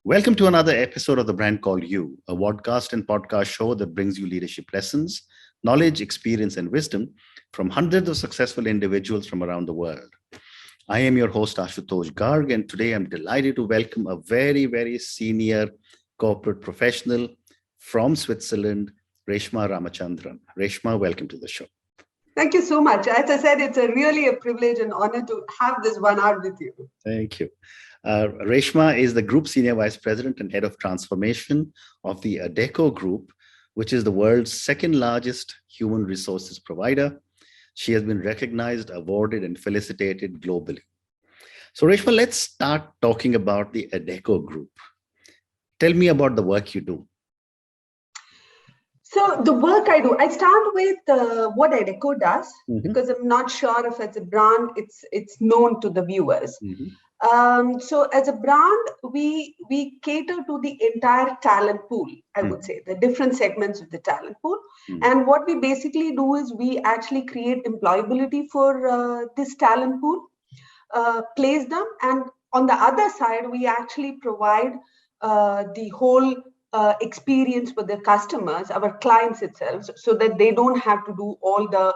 Welcome to another episode of The Brand Called You, a podcast and podcast show that brings you leadership lessons, knowledge, experience, and wisdom from hundreds of successful individuals from around the world. I am your host, Ashutosh Garg, and today I'm delighted to welcome a very, very senior corporate professional from Switzerland, Reshma Ramachandran. Reshma, welcome to the show. Thank you so much. As I said, it's really a privilege and honor to have this 1 hour with you. Thank you. Reshma is the Group Senior Vice President and Head of Transformation of the Adecco Group, which is the world's second largest human resources provider. She has been recognized, awarded, and felicitated globally. So, Reshma, let's start talking about the Adecco Group. Tell me about the work you do. So the work I do, I start with what Adecco does, because I'm not sure if as a brand, it's known to the viewers. So as a brand, we cater to the entire talent pool, I would say, the different segments of the talent pool. And what we basically do is we actually create employability for this talent pool, place them. And on the other side, we actually provide the whole experience for the customers, our clients itself, so that they don't have to do all the,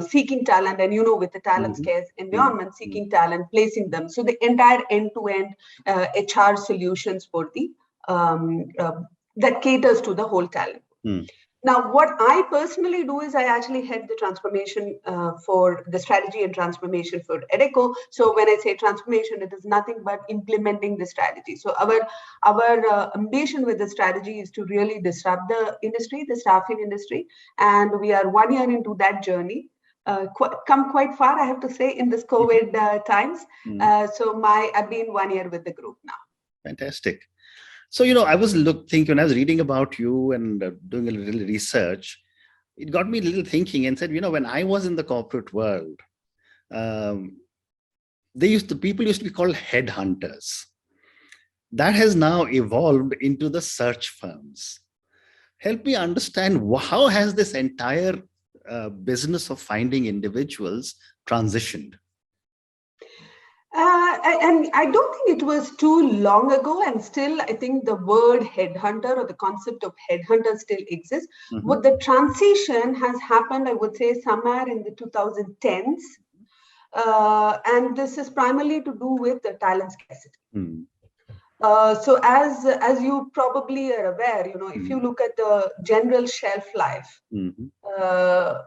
seeking talent and, with the talent scarce environment, seeking talent, placing them. So the entire end-to-end HR solutions for the, that caters to the whole talent. Now, what I personally do is I actually head the transformation for the strategy and transformation for Adecco. So when I say transformation, it is nothing but implementing the strategy. So our ambition with the strategy is to really disrupt the industry, the staffing industry. And we are 1 year into that journey. Come quite far, I have to say, in this COVID times. So I've been 1 year with the group now. Fantastic. So, I was thinking when I was reading about you and doing a little research, it got me a little thinking and said, when I was in the corporate world, people used to be called headhunters. That has now evolved into the search firms. Help me understand how has this entire business of finding individuals transitioned? And I don't think it was too long ago, and still I think the word headhunter or the concept of headhunter still exists. But the transition has happened, I would say, somewhere in the 2010s. And this is primarily to do with the talent scarcity. So as you probably are aware, if you look at the general shelf life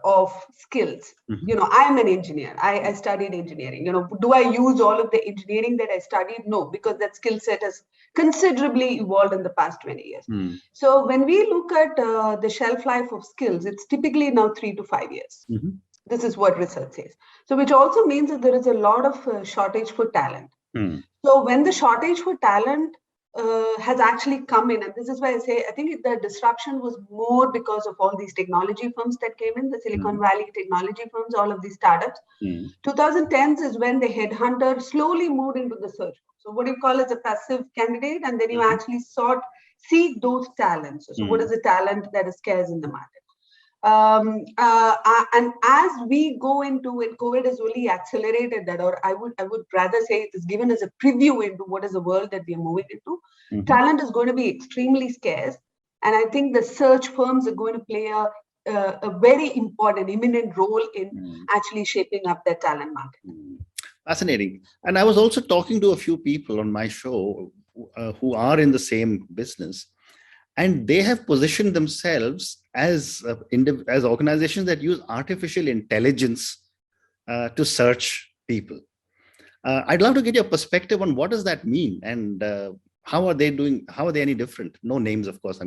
of skills, I am an engineer. I studied engineering. Do I use all of the engineering that I studied? No, because that skill set has considerably evolved in the past 20 years. So when we look at the shelf life of skills, it's typically now 3 to 5 years. This is what research says. So which also means that there is a lot of shortage for talent. So when the shortage for talent has actually come in, and this is why I say, I think the disruption was more because of all these technology firms that came in, the Silicon Valley technology firms, all of these startups. 2010s is when the headhunter slowly moved into the search. So what you call as a passive candidate, and then you actually seek those talents. So what is the talent that is scarce in the market? And as we go into it, COVID has really accelerated that, or I would rather say it is given as a preview into what is the world that we are moving into. Talent is going to be extremely scarce, and I think the search firms are going to play a very important, imminent role in actually shaping up their talent market. Fascinating. And I was also talking to a few people on my show who are in the same business. And they have positioned themselves as organizations that use artificial intelligence to search people. I'd love to get your perspective on what does that mean and how are they doing? How are they any different? No names, of course.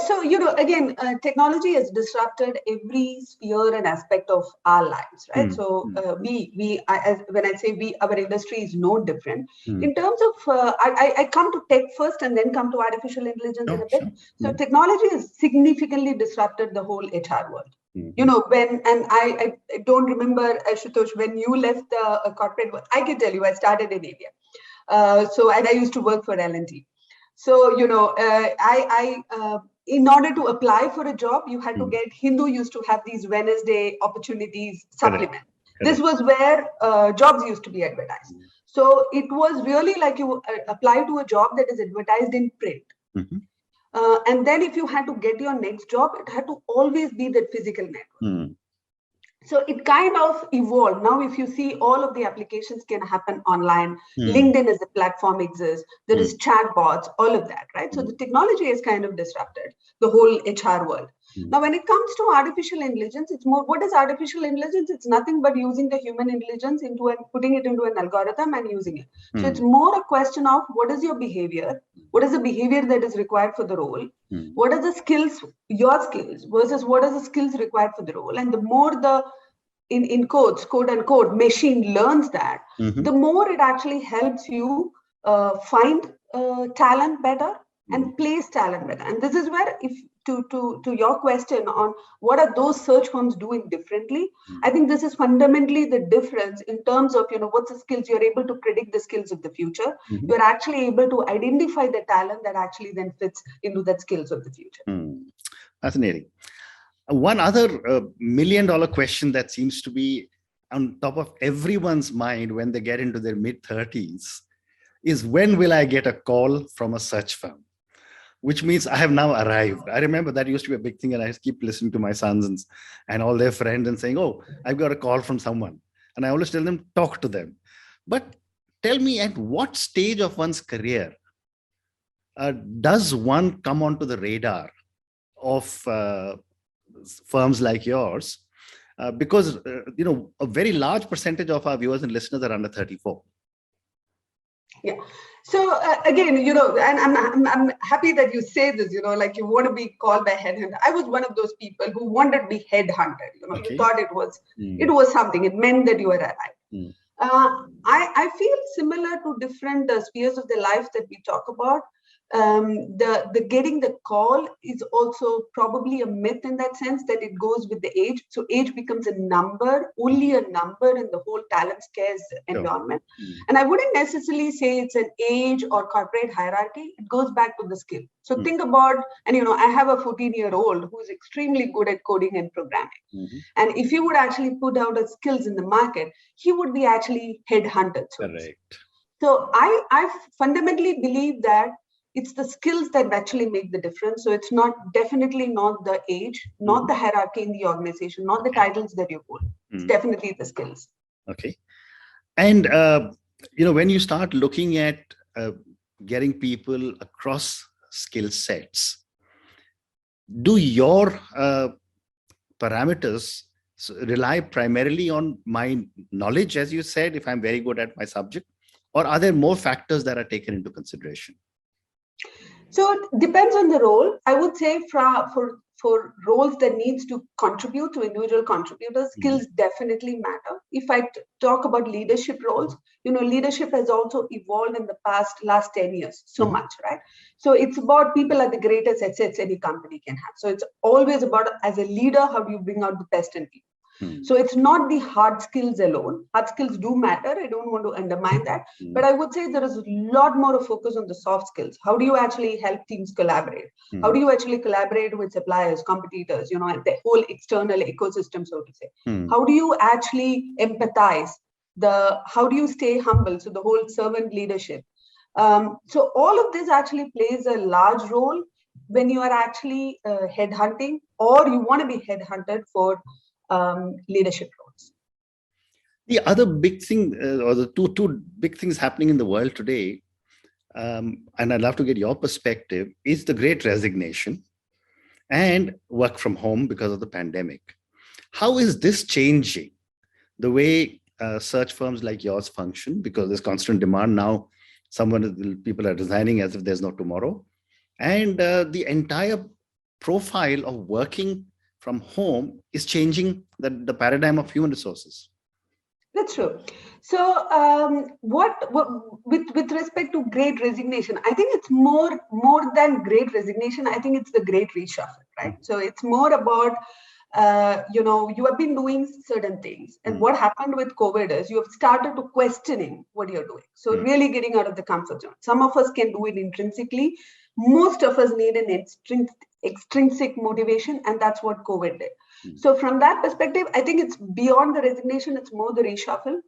So, again, technology has disrupted every sphere and aspect of our lives, right? So when I say we, our industry is no different. In terms of, I come to tech first and then come to artificial intelligence in a bit. So technology has significantly disrupted the whole HR world. I don't remember, Ashutosh, when you left the corporate world, I can tell you, I started in India. And I used to work for L&T. So, in order to apply for a job, you had to get, Hindu used to have these Wednesday opportunities supplement. This was where jobs used to be advertised. So it was really like you apply to a job that is advertised in print. And then if you had to get your next job, it had to always be that physical network. So it kind of evolved. Now, if you see, all of the applications can happen online. LinkedIn as a platform exists. There is chatbots, all of that, right? So the technology has kind of disrupted the whole HR world. Now, when it comes to artificial intelligence, it's more, what is artificial intelligence? It's nothing but using the human intelligence putting it into an algorithm and using it. So it's more a question of what is your behavior? What is the behavior that is required for the role? What are the skills, your skills, versus what are the skills required for the role? And the more the, in quotes, quote unquote, machine learns that, the more it actually helps you find talent better and place talent better. And this is where, if to your question on what are those search firms doing differently, I think this is fundamentally the difference in terms of, what's the skills. You're able to predict the skills of the future. You're actually able to identify the talent that actually then fits into that skills of the future. Fascinating. One other $1 million question that seems to be on top of everyone's mind when they get into their mid-30s is, when will I get a call from a search firm? Which means I have now arrived. I remember that used to be a big thing, and I keep listening to my sons and all their friends and saying, oh, I've got a call from someone. And I always tell them, talk to them. But tell me, at what stage of one's career does one come onto the radar of firms like yours? Because, a very large percentage of our viewers and listeners are under 34. Yeah. So again, and I'm happy that you say this, like you want to be called by headhunter. I was one of those people who wanted to be headhunted. You thought it was something. It meant that you were alive. I feel similar to different spheres of the life that we talk about. The getting the call is also probably a myth in that sense, that it goes with the age. So age becomes a number, only a number in the whole talent scarce environment. And I wouldn't necessarily say it's an age or corporate hierarchy. It goes back to the skill. So think about, and I have a 14-year-old who is extremely good at coding and programming. And if you would actually put out his skills in the market, he would be actually headhunted. Correct. So I fundamentally believe that it's the skills that actually make the difference. So it's definitely not the age, not the hierarchy in the organization, not the titles that you hold. It's definitely the skills. Okay. And, when you start looking at getting people across skill sets, do your parameters rely primarily on my knowledge, as you said, if I'm very good at my subject, or are there more factors that are taken into consideration? So it depends on the role. I would say for roles that needs to contribute to individual contributors, skills definitely matter. If I talk about leadership roles, leadership has also evolved in the last 10 years so much, right? So it's about people are the greatest assets any company can have. So it's always about, as a leader, how do you bring out the best in people? So it's not the hard skills alone. Hard skills do matter. I don't want to undermine that. But I would say there is a lot more of focus on the soft skills. How do you actually help teams collaborate? How do you actually collaborate with suppliers, competitors, and the whole external ecosystem, so to say? How do you actually empathize? How do you stay humble? So the whole servant leadership. So all of this actually plays a large role when you are actually headhunting, or you want to be headhunted for leadership roles. The other big thing, or the two big things happening in the world today, and I'd love to get your perspective, is the Great Resignation and work from home because of the pandemic. How is this changing the way search firms like yours function? Because there's constant demand now. People are resigning as if there's no tomorrow. And the entire profile of working from home is changing the paradigm of human resources. That's true. So with respect to Great Resignation, I think it's more than Great Resignation. I think it's the Great Reshuffle, right? So it's more about, you have been doing certain things. And what happened with COVID is you have started to questioning what you're doing. So really getting out of the comfort zone. Some of us can do it intrinsically. Most of us need an extrinsic motivation, and that's what COVID did. So from that perspective, I think it's beyond the resignation, it's more the reshuffle.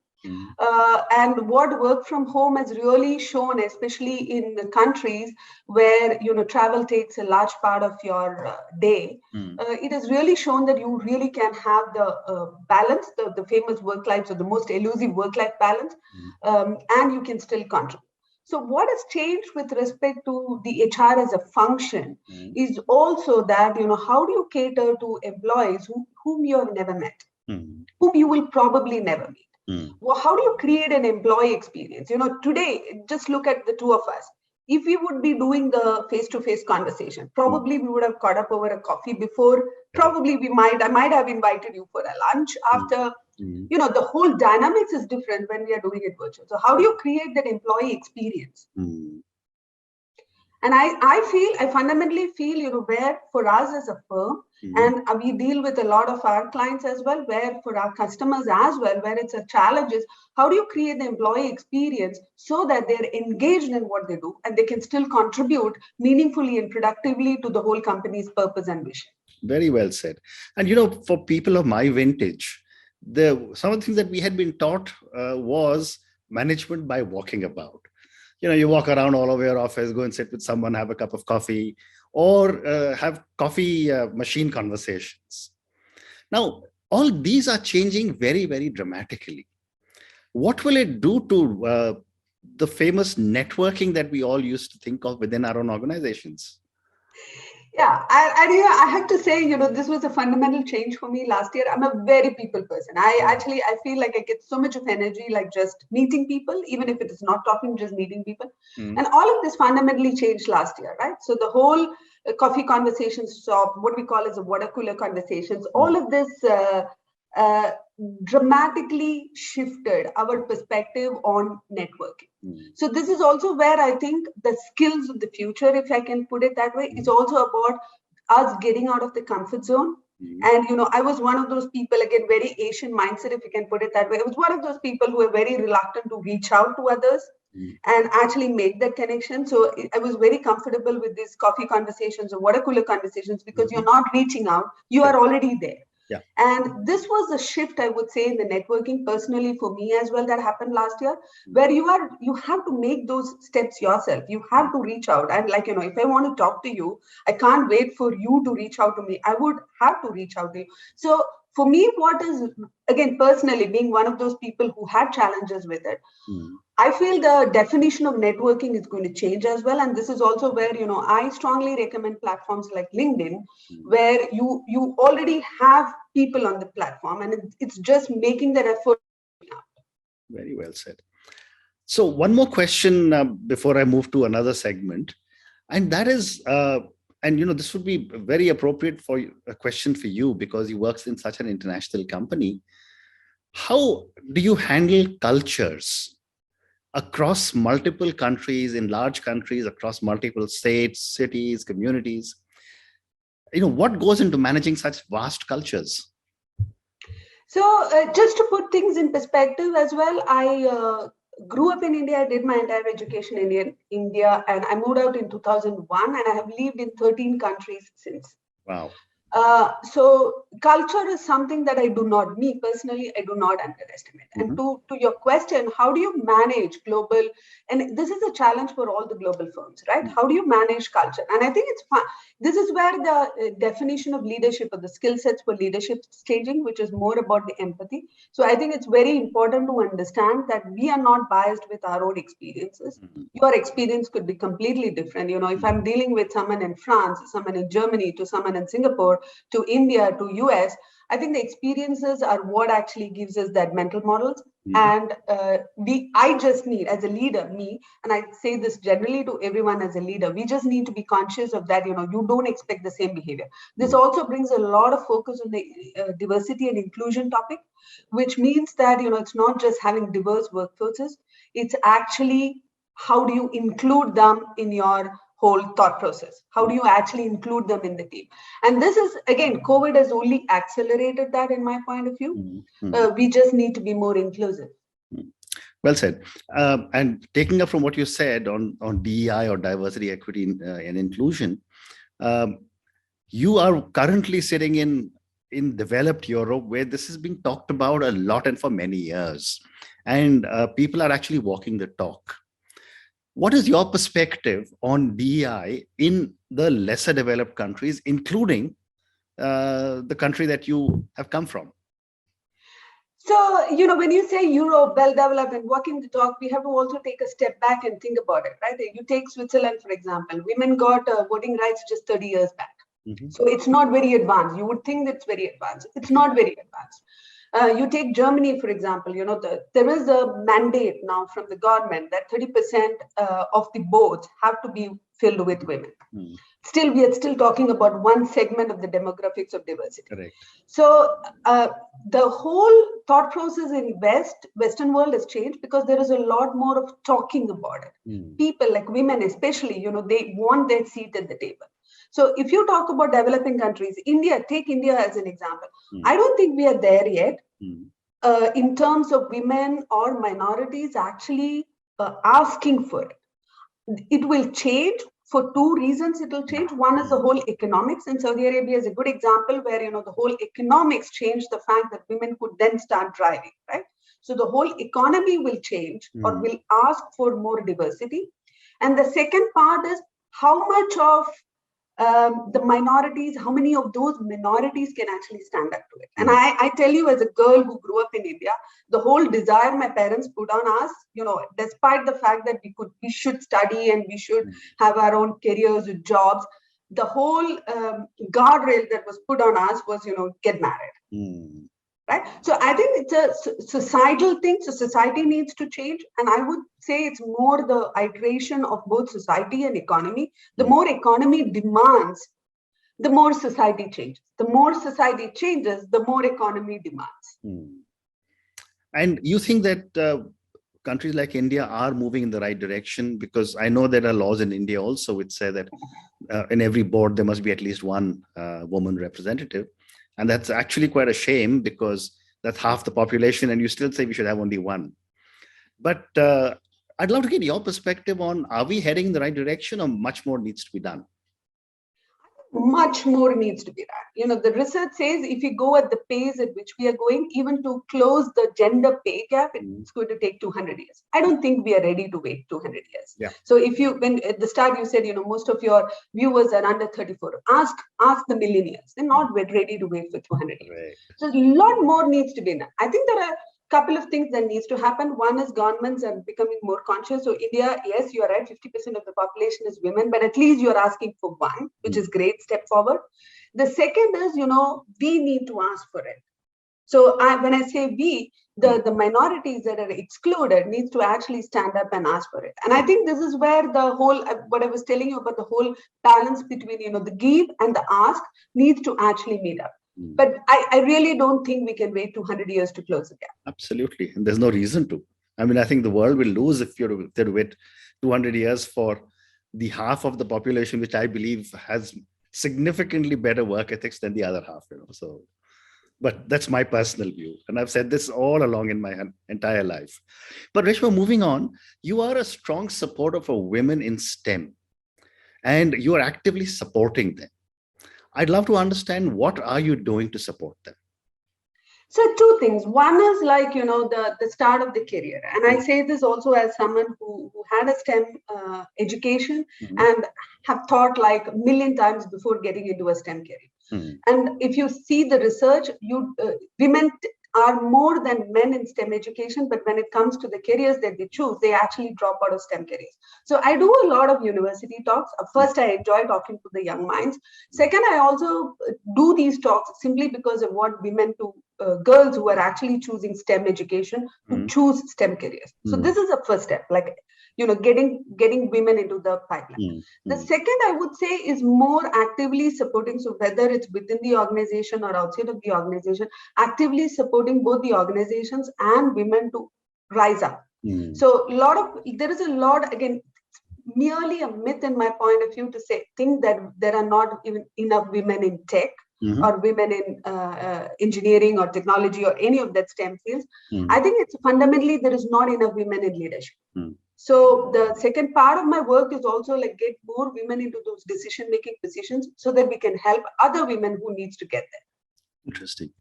And what work from home has really shown, especially in the countries where travel takes a large part of your day, it has really shown that you really can have the balance, the famous work life, or the most elusive work-life balance, and you can still contribute. So what has changed with respect to the HR as a function is also that, how do you cater to employees whom you have never met, whom you will probably never meet? Well, how do you create an employee experience? Today, just look at the two of us. If we would be doing the face-to-face conversation, probably we would have caught up over a coffee before. Probably I might have invited you for a lunch after. The whole dynamics is different when we are doing it virtual. So how do you create that employee experience? And I fundamentally feel, where for us as a firm, and we deal with a lot of our clients as well, where for our customers as well, where it's a challenge is, how do you create the employee experience so that they're engaged in what they do and they can still contribute meaningfully and productively to the whole company's purpose and vision? Very well said. And, for people of my vintage, some of the things that we had been taught was management by walking about. You walk around all over your office, go and sit with someone, have a cup of coffee, or have coffee machine conversations. Now, all these are changing very, very dramatically. What will it do to the famous networking that we all used to think of within our own organizations? Yeah, I have to say, this was a fundamental change for me last year. I'm a very people person. I feel like I get so much of energy, like just meeting people, even if it is not talking, just meeting people. And all of this fundamentally changed last year, right? So the whole coffee conversations stop, what we call as a water cooler conversations, all of this dramatically shifted our perspective on networking. So this is also where I think the skills of the future, if I can put it that way, is also about us getting out of the comfort zone. And, I was one of those people, again, very Asian mindset, if you can put it that way. I was one of those people who were very reluctant to reach out to others and actually make that connection. So I was very comfortable with these coffee conversations or water cooler conversations because you're not reaching out, you are already there. Yeah. And this was a shift, I would say, in the networking personally for me as well, that happened last year, where you have to make those steps yourself. You have to reach out. And if I want to talk to you, I can't wait for you to reach out to me. I would have to reach out to you. So for me, what is, again, personally being one of those people who had challenges with it, I feel the definition of networking is going to change as well. And this is also where, I strongly recommend platforms like LinkedIn, where you already have people on the platform and it's just making that effort. Very well said. So one more question before I move to another segment. And that is, this would be very appropriate for a question for you because you work in such an international company. How do you handle cultures across multiple countries, in large countries, across multiple states, cities, communities? What goes into managing such vast cultures? So just to put things in perspective as well, I grew up in India. I did my entire education in India, and I moved out in 2001, and I have lived in 13 countries since. Wow. So culture is something that me personally, I do not underestimate. And to your question, how do you manage global, and this is a challenge for all the global firms, right? How do you manage culture? And I think it's fun. This is where the definition of leadership or the skill sets for leadership is changing, which is more about the empathy. So I think it's very important to understand that we are not biased with our own experiences. Your experience could be completely different. If I'm dealing with someone in France, someone in Germany, to someone in Singapore, to India, to US, I think the experiences are what actually gives us that mental models. And I just need, as a leader, and I say this generally to everyone as a leader, we just need to be conscious of that. You don't expect the same behavior. This also brings a lot of focus on the diversity and inclusion topic, which means that, it's not just having diverse workforces, it's actually how do you include them in your whole thought process? How do you actually include them in the team? And this is, again, COVID has only accelerated that in my point of view. We just need to be more inclusive. Well said. And taking up from what you said on DEI or diversity, equity, and inclusion, You are currently sitting in developed Europe, where this is being talked about a lot and for many years. And people are actually walking the talk. What is your perspective on DEI in the lesser developed countries, including the country that you have come from? So, when you say Europe, well-developed and walking the talk, we have to also take a step back and think about it, right? You take Switzerland, for example. Women got voting rights just 30 years back. Mm-hmm. So it's not very advanced. You would think it's very advanced. It's not very advanced. You take Germany, for example. There is a mandate now from the government that 30% of the boards have to be filled with women. Mm. Still, we are still talking about one segment of the demographics of diversity. Correct. So the whole thought process in Western world has changed because there is a lot more of talking about it. Mm. People like women, especially, they want their seat at the table. So if you talk about developing countries, take India as an example. Mm. I don't think we are there yet in terms of women or minorities actually asking for it. It will change. For two reasons it will change. One is the whole economics, and Saudi Arabia is a good example where the whole economics changed the fact that women could then start driving, right? So the whole economy will change or will ask for more diversity. And the second part is how much of the minorities, how many of those minorities can actually stand up to it. And I tell you, as a girl who grew up in India, the whole desire my parents put on us, despite the fact that we should study and we should have our own careers with jobs, the whole guardrail that was put on us was, get married. Right. So I think it's a societal thing. So society needs to change. And I would say it's more the iteration of both society and economy. The more economy demands, the more society changes. The more society changes, the more economy demands. And you think that countries like India are moving in the right direction? Because I know there are laws in India also which say that in every board there must be at least one woman representative. And that's actually quite a shame because that's half the population and you still say we should have only one. But I'd love to get your perspective on, are we heading in the right direction or much more needs to be done? Much more needs to be done. The research says if you go at the pace at which we are going, even to close the gender pay gap, it's going to take 200 years. I don't think we are ready to wait 200 years. Yeah. So when at the start you said, most of your viewers are under 34, ask the millennials. They're not ready to wait for 200 years. Right. So a lot more needs to be done. I think there are couple of things that needs to happen. One is governments are becoming more conscious. So India, yes, you are right, 50% of the population is women, but at least you're asking for one, which is great step forward. The second is, we need to ask for it. So when I say we, the minorities that are excluded needs to actually stand up and ask for it. And I think this is where the whole, what I was telling you about the whole balance between, the give and the ask needs to actually meet up. But I really don't think we can wait 200 years to close the gap. Absolutely. And there's no reason to. I mean, I think the world will lose if you're to wait 200 years for the half of the population, which I believe has significantly better work ethics than the other half. So, but that's my personal view. And I've said this all along in my entire life. But Reshma, moving on, you are a strong supporter for women in STEM and you are actively supporting them. I'd love to understand, what are you doing to support them? So two things. One is like, the start of the career. And I say this also as someone who had a STEM education and have thought like a million times before getting into a STEM career. And if you see the research, women are more than men in STEM education, but when it comes to the careers that they choose, they actually drop out of STEM careers. So I do a lot of university talks. First, I enjoy talking to the young minds. Second, I also do these talks simply because I want women to, girls who are actually choosing STEM education to choose STEM careers. So this is the first step, like, getting women into the pipeline. The second, I would say, is more actively supporting. So whether it's within the organization or outside of the organization, actively supporting both the organizations and women to rise up. So there is a lot, again, merely a myth in my point of view to think that there are not even enough women in tech or women in engineering or technology or any of that STEM fields. I think it's fundamentally there is not enough women in leadership. So the second part of my work is also like get more women into those decision-making positions so that we can help other women who needs to get there. Interesting.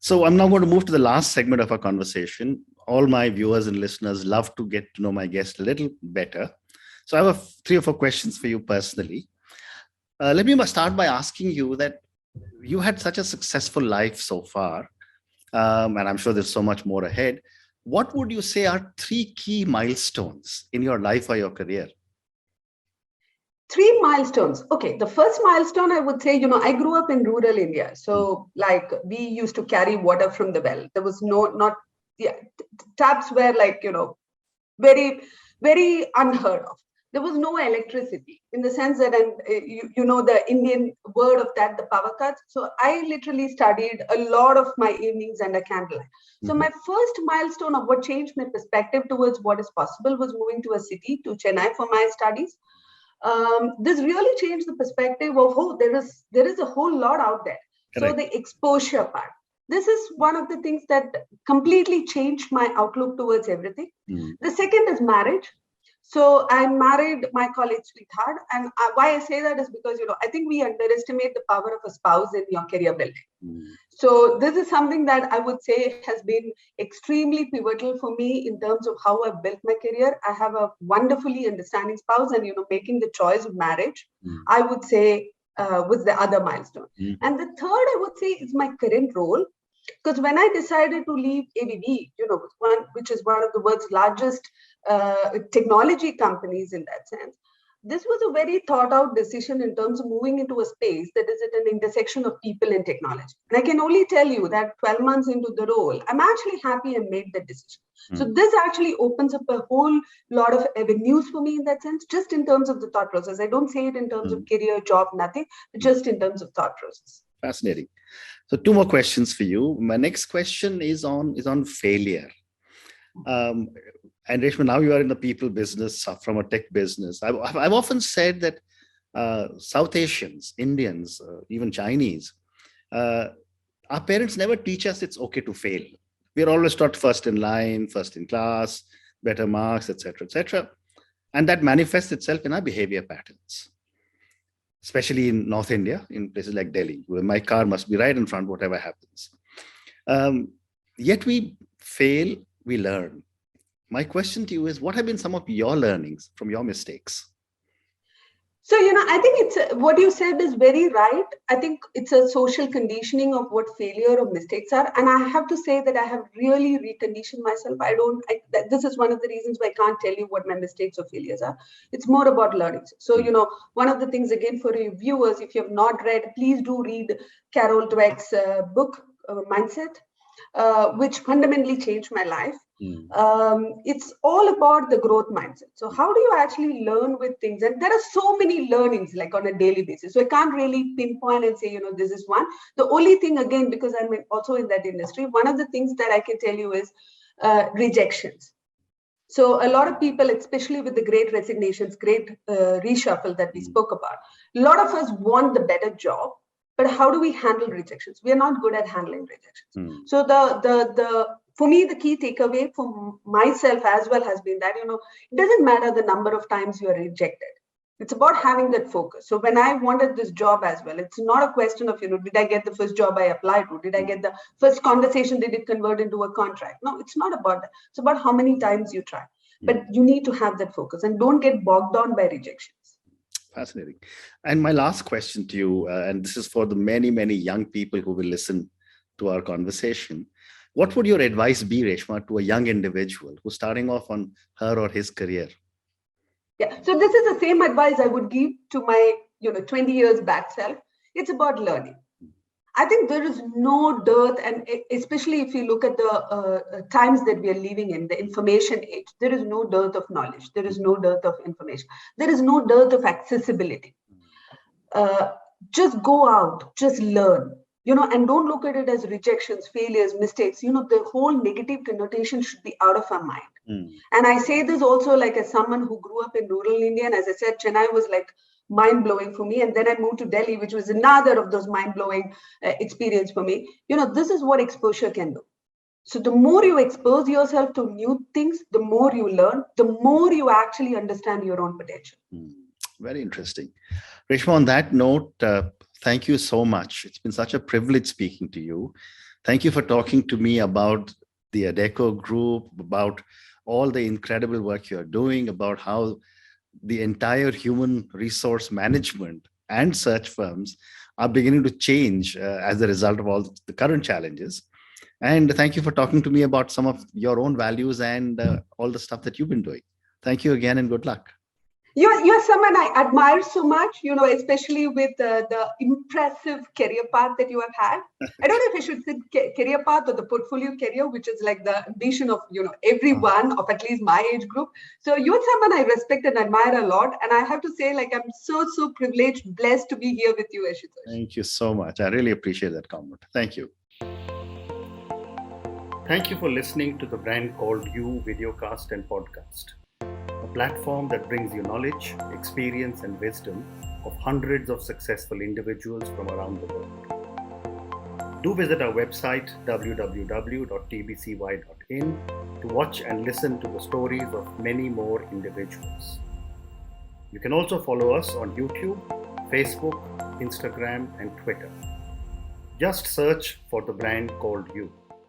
So I'm now going to move to the last segment of our conversation. All my viewers and listeners love to get to know my guest a little better. So I have 3 or 4 questions for you personally. Let me start by asking you that you had such a successful life so far, and I'm sure there's so much more ahead. What would you say are 3 key milestones in your life or your career? 3 milestones. Okay, the first milestone I would say, I grew up in rural India. So like we used to carry water from the well. There was taps were like, very, very unheard of. There was no electricity in the sense that, and the Indian word of that, the power cuts. So I literally studied a lot of my evenings under candlelight. So my first milestone of what changed my perspective towards what is possible was moving to a city, to Chennai, for my studies. This really changed the perspective of, there is a whole lot out there. Correct. So the exposure part. This is one of the things that completely changed my outlook towards everything. The second is marriage. So I married my college sweetheart. And why I say that is because, I think we underestimate the power of a spouse in your career building. So this is something that I would say has been extremely pivotal for me in terms of how I've built my career. I have a wonderfully understanding spouse, and, making the choice of marriage, I would say was the other milestone. And the third, I would say, is my current role. Because when I decided to leave ABB, which is one of the world's largest technology companies in that sense, this was a very thought out decision in terms of moving into a space that is at an intersection of people and technology. And I can only tell you that 12 months into the role, I'm actually happy and made that decision. So this actually opens up a whole lot of avenues for me in that sense, just in terms of the thought process. I don't say it in terms of career, job, nothing, but just in terms of thought process. Fascinating. So 2 more questions for you. My next question is on failure. And Reshma, now you are in the people business from a tech business. I've often said that South Asians, Indians, even Chinese, our parents never teach us it's okay to fail. We're always taught first in line, first in class, better marks, etc., etc. And that manifests itself in our behavior patterns, especially in North India, in places like Delhi, where my car must be right in front, whatever happens. Yet we fail, we learn. My question to you is, what have been some of your learnings from your mistakes? So, I think it's what you said is very right. I think it's a social conditioning of what failure or mistakes are. And I have to say that I have really reconditioned myself. This is one of the reasons why I can't tell you what my mistakes or failures are. It's more about learning. So, one of the things, again, for your viewers, if you have not read, please do read Carol Dweck's book, Mindset, which fundamentally changed my life. It's all about the growth mindset. So how do you actually learn with things? And there are so many learnings like on a daily basis. So I can't really pinpoint and say, this is one. The only thing, again, because I'm also in that industry, one of the things that I can tell you is rejections. So a lot of people, especially with the Great Resignations, Great Reshuffle that we spoke about, a lot of us want the better job. But how do we handle rejections? We are not good at handling rejections. So for me, the key takeaway for myself as well has been that, it doesn't matter the number of times you are rejected. It's about having that focus. So when I wanted this job as well, it's not a question of, did I get the first job I applied to? Did I get the first conversation? Did it convert into a contract? No, it's not about that. It's about how many times you try. But you need to have that focus and don't get bogged down by rejections. Fascinating. And my last question to you, and this is for the many, many young people who will listen to our conversation. What would your advice be, Reshma, to a young individual who's starting off on her or his career? Yeah, so this is the same advice I would give to my 20 years back self. It's about learning. I think there is no dearth, and especially if you look at the times that we are living in, the information age, there is no dearth of knowledge. There is no dearth of information. There is no dearth of accessibility. Just go out, just learn, and don't look at it as rejections, failures, mistakes. The whole negative connotation should be out of our mind. And I say this also like as someone who grew up in rural India. And as I said, Chennai was like mind-blowing for me. And then I moved to Delhi, which was another of those mind-blowing experience for me. This is what exposure can do. So the more you expose yourself to new things, the more you learn, the more you actually understand your own potential. Very interesting. Reshma, on that note, thank you so much. It's been such a privilege speaking to you. Thank you for talking to me about the Adecco Group, about all the incredible work you're doing, about how the entire human resource management and search firms are beginning to change as a result of all the current challenges. And thank you for talking to me about some of your own values and all the stuff that you've been doing. Thank you again and good luck. You're someone I admire so much, especially with the impressive career path that you have had. I don't know if I should say career path or the portfolio career, which is like the ambition of, everyone of at least my age group. So you're someone I respect and admire a lot. And I have to say, I'm so privileged, blessed to be here with you, Ashutosh. Thank you so much. I really appreciate that comment. Thank you. Thank you for listening to the Brand Called You videocast and podcast, a platform that brings you knowledge, experience, and wisdom of hundreds of successful individuals from around the world. Do visit our website www.tbcy.in to watch and listen to the stories of many more individuals. You can also follow us on YouTube, Facebook, Instagram, and Twitter. Just search for the Brand Called You.